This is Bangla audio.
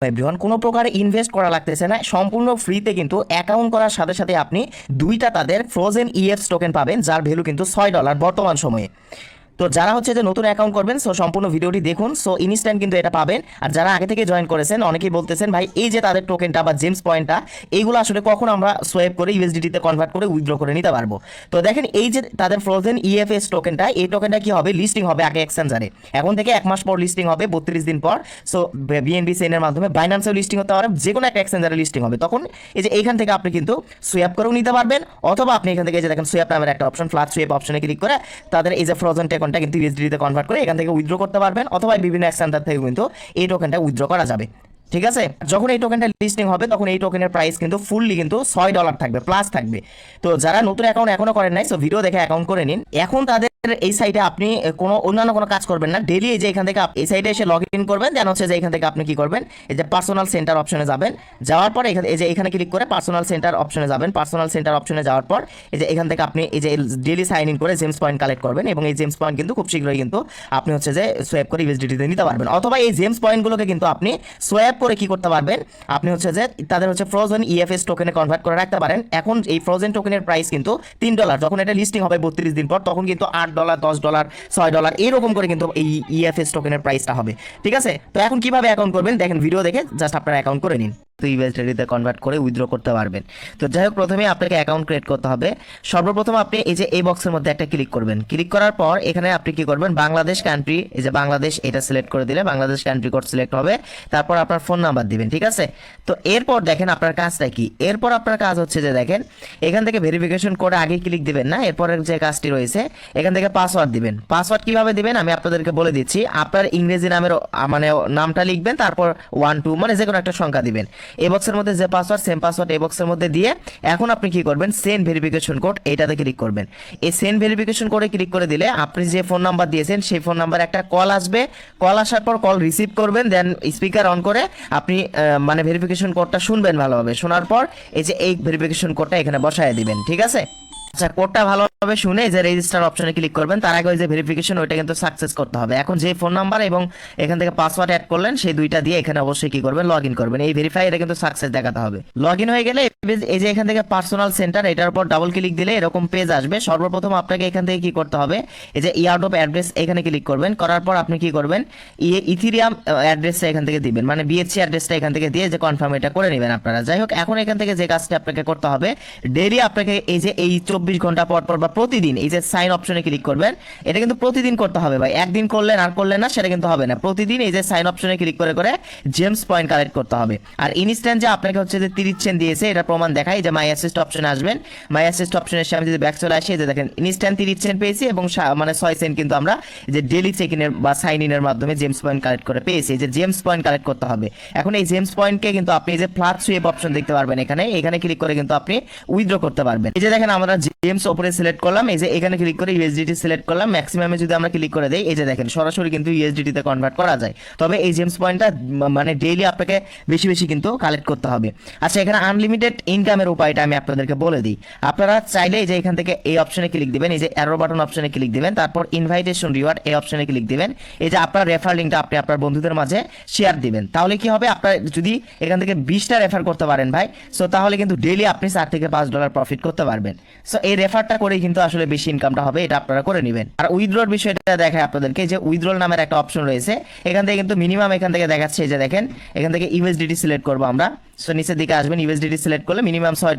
এভরিওয়ান, কোনো প্রকার ইনভেস্ট করা লাগতেছে না, সম্পূর্ণ ফ্রিতে কিন্তু অ্যাকাউন্ট করার সাথে সাথে আপনি দুইটা তাদের ফ্রোজেন ইএফ টোকেন পাবেন, যার ভ্যালু কিন্তু $6 বর্তমান সময়ে। তো যারা হচ্ছে যে নতুন অ্যাকাউন্ট করবেন, সো সম্পূর্ণ ভিডিওটি দেখুন, সো ইনস্ট্যান্ট কিন্তু এটা পাবেন। আর যারা আগে থেকে জয়েন করেছেন, অনেকেই বলতেছেন ভাই এই যে তাদের টোকেনটা বা জেমস পয়েন্টটা, এইগুলো আসলে কখন আমরা সোয়েপ করে ইউএসডিটিতে কনভার্ট করে উইথড্র করে নিতে পারবো। তো দেখেন এই যে তাদের ফ্রোজেন ইএফএস টোকেনটা, এই টোকেনটা কি হবে, লিস্টিং হবে আগে এক্সচেঞ্জারে, এখন থেকে 1 মাস পর লিস্টিং হবে, 32 দিন পর। সো বিএনবি চেইনের মাধ্যমে বাইন্যান্সেও লিস্টিং হতে পারে, যে কোনো একটা এক্সচেঞ্জারে লিস্টিং হবে। তখন এই যে এইখান থেকে আপনি কিন্তু সোয়াপ করেও নিতে পারবেন, অথবা আপনি এখান থেকে এই যে দেখেন সোয়াপ নামের একটা অপশন, ফ্ল্যাট সোয়াপ অপশনে ক্লিক করে তাদের এই যে ফ্রোজেন টোকেনটা কিন্তু ইউএসডিটিতে কনভার্ট করে এখান থেকে উইথড্র করতে পারবেন, অথবা বিভিন্ন এক্সচেঞ্জার থেকে কিন্তু এই টোকেনটা উইথড্র করা যাবে। ঠিক আছে, যখন এই টোকেনটা লিস্টিং হবে তখন এই টোকেনের প্রাইস কিন্তু ফুললি কিন্তু $6 থাকবে, প্লাস থাকবে। তো যারা নতুন অ্যাকাউন্ট এখনো করেন নাই, সো ভিডিও দেখে অ্যাকাউন্ট করে নিন। এখন তাদের এই সাইটে আপনি কোনো অন্যান্য কোনো কাজ করবেন না, ডেলি এই যে এখান থেকে এই সাইটে এসে লগ ইন করবেন, দেন হচ্ছে যে এখান থেকে আপনি কি করবেন, এই যে পার্সোনাল সেন্টার অপশনে যাবেন, যাওয়ার পর এখানে এই যে এখানে ক্লিক করে পার্সোনাল সেন্টার অপশনে যাবেন। পার্সোনাল সেন্টার অপশনে যাওয়ার পর এই যে এখান থেকে আপনি এই যে ডেলি সাইন ইন করে জেমস পয়েন্ট কালেক্ট করবেন, এবং এই জেমস পয়েন্ট কিন্তু খুব শীঘ্রই কিন্তু আপনি হচ্ছে যে সোয়াপ করে ইউএসডিটিতে নিতে পারবেন। অথবা এই জেমস পয়েন্টগুলোকে কিন্তু আপনি সোয়াপ করে কি করতে পারবেন, আপনি হচ্ছে যে তাদের হচ্ছে ফ্রোজেন ইএফএস টোকেনে কনভার্ট করে রাখতে পারেন। এখন এই ফ্রোজেন টোকেনের প্রাইস কিন্তু $3, যখন এটা লিস্টিং হবে 32 দিন পর, তখন কিন্তু $8, $10, $6 এরকম করে কিন্তু এই ইএফএস টোকেনের প্রাইসটা হবে। ঠিক আছে, তো এখন কিভাবে অ্যাকাউন্ট করবেন দেখেন, ভিডিও দেখে জাস্ট আপনারা অ্যাকাউন্ট করে নিন, তো ইউএসডিটিতে কনভার্ট করে উইথড্র করতে পারবেন। তো যাই হোক, প্রথমে আপনাকে অ্যাকাউন্ট ক্রিয়েট করতে হবে। সর্বপ্রথম আপনি এই যে এই বক্সের মধ্যে একটা ক্লিক করবেন, ক্লিক করার পর এখানে আপনি কি করবেন, বাংলাদেশ কান্ট্রি, এই যে বাংলাদেশ এটা সিলেক্ট করে দিলে বাংলাদেশ কান্ট্রি কোড সিলেক্ট হবে, তারপর আপনার ফোন নাম্বার দিবেন। ঠিক আছে, তো এরপর দেখেন আপনার কাজটা কি, এরপর আপনার কাজ হচ্ছে যে দেখেন এখান থেকে ভেরিফিকেশন করে আগে ক্লিক দিবেন না, এরপরের যে কাজটি রয়েছে এখান থেকে পাসওয়ার্ড দিবেন। পাসওয়ার্ড কিভাবে দিবেন আমি আপনাদেরকে বলে দিচ্ছি। আপনার ইংরেজি নামের মানে নামটা লিখবেন, তারপর 1 2 মানে যে কোনো একটা সংখ্যা দিবেন। এই বক্সের মধ্যে যে পাসওয়ার্ড, সেম পাসওয়ার্ড এই বক্সের মধ্যে দিয়ে এখন আপনি কি করবেন, সেন্ড ভেরিফিকেশন কোড এইটাতে ক্লিক করবেন। এই সেন্ড ভেরিফিকেশন কোডে ক্লিক করে দিলে আপনি যে ফোন নাম্বার দিয়েছেন সেই ফোন নাম্বারে একটা কল আসবে, কল আসার পর কল রিসিভ করবেন, দেন স্পিকার অন করে আপনি মানে ভেরিফিকেশন কোডটা শুনবেন ভালোভাবে, শোনার পর এই যে এই ভেরিফিকেশন কোডটা এখানে বসায় দিবেন। ঠিক আছে, আচ্ছা কোডটা ভালোভাবে শুনে যে রেজিস্টার অপশনে ক্লিক করবেন, তার আগে ওই যে ভেরিফিকেশন ওইটা কিন্তু সাকসেস করতে হবে। এখন যে ফোন নাম্বার এবং এখান থেকে পাসওয়ার্ড অ্যাড করলেন সেই দুইটা দিয়ে এখানে অবশ্যই কি করবেন, লগ ইন করবেন। এই ভেরিফাই এটা কিন্তু সাকসেস দেখাতে হবে। লগ ইন হয়ে গেলে এই যে এখান থেকে পার্সোনাল সেন্টার, এটার উপর ডাবল ক্লিক দিলে এরকম পেজ আসবে। সর্বপ্রথম আপনাকে এখান থেকে কি করতে হবে, এই যে ইয়ারড্রপ অ্যাড্রেস এখানে ক্লিক করবেন, করার পর আপনি কি করবেন, ইথিরিয়াম অ্যাড্রেসটা এখান থেকে দিবেন, মানে বিএসসি অ্যাড্রেসটা এখান থেকে দিয়ে যে কনফার্ম এটা করে নেবেন আপনারা। যাই হোক, এখন এখান থেকে যে কাজটা আপনাকে করতে হবে, ডেইলি আপনাকে এই যে এই 24 ঘন্টা পর পর বা প্রতিদিন এই যে সাইন অপশনে ক্লিক করবেন, এটা কিন্তু প্রতিদিন করতে হবে ভাই, একদিন করলেন আর করলেন না সেটা কিন্তু হবে না। প্রতিদিন এই যে সাইন অপশনে ক্লিক করে করে জেমস পয়েন্ট কালেক্ট করতে হবে। আর ইনস্ট্যান্ট যে আপনাকে হচ্ছে যে 30 সেন্ট দিয়েছে এটা প্রমাণ দেখায়, যে মাই অ্যাসিস্ট অপশনে আসবেন, মাই অ্যাসিস্ট অপশনে এসে আমি যদি ব্যাক চলে আসি, যে দেখেন ইনস্ট্যান্ট 30 সেন্ট পেয়েছি, এবং মানে 6 সেন্ট কিন্তু আমরা যে ডেইলি চেক ইনের বা সাইন ইনের মাধ্যমে জেমস পয়েন্ট কালেক্ট করে পেয়েছি। এই যে জেমস পয়েন্ট কালেক্ট করতে হবে। এখন এই জেমস পয়েন্টকে কিন্তু আপনি এই যে ফ্ল্যাট সুইপ অপশন দেখতে পারবেন, এখানে ক্লিক করে কিন্তু আপনি উইথড্র করতে পারবেন। এই যে দেখেন আমরা জেমস উপরে সিলেক্ট করলাম, এই যে এখানে ক্লিক করে ইউএসডিটি সিলেক্ট করলাম, ম্যাক্সিমামে যদি আমরা ক্লিক করে দেই, এই যে দেখেন সরাসরি কিন্তু ইউএসডিটি তে কনভার্ট করা যায়। তবে এই জেমস পয়েন্টটা মানে ডেইলি আপনাকে বেশি বেশি কিন্তু কালেক্ট করতে হবে। আচ্ছা, এখানে আনলিমিটেড ইনকামের উপায়টা আমি আপনাদেরকে বলে দিই। আপনারা চাইলে এই যে এখান থেকে এই অপশনে ক্লিক দিবেন, এই যে অ্যারো বাটন অপশনে ক্লিক দিবেন, তারপর ইনভাইটেশন রিওয়ার্ড এই অপশনে ক্লিক দিবেন। এই যে আপনার রেফার লিংকটা আপনি আপনার বন্ধুদের মাঝে শেয়ার দিবেন। তাহলে কি হবে, আপনার যদি এখান থেকে 20টা রেফার করতে পারেন ভাই, সো তাহলে কিন্তু ডেইলি আপনি $4 থেকে $5 প্রফিট করতে পারবেন। সো এই রেফারটা করেই কিন্তু আসলে বেশি ইনকামটা হবে, এটা আপনারা করে নেবেন। আর উইথড্রর বিষয়টা দেখায় আপনাদেরকে, যে উইথড্রল নামের একটা অপশন রয়েছে, এখান থেকে কিন্তু মিনিমাম এখান থেকে দেখাচ্ছে, এই যে দেখেন এখান থেকে ইউএসডিটি সিলেক্ট করবো আমরা। সো নিচের দিকে আসবেন, ইউএসডিটি সিলেক্ট করলে মিনিমাম $6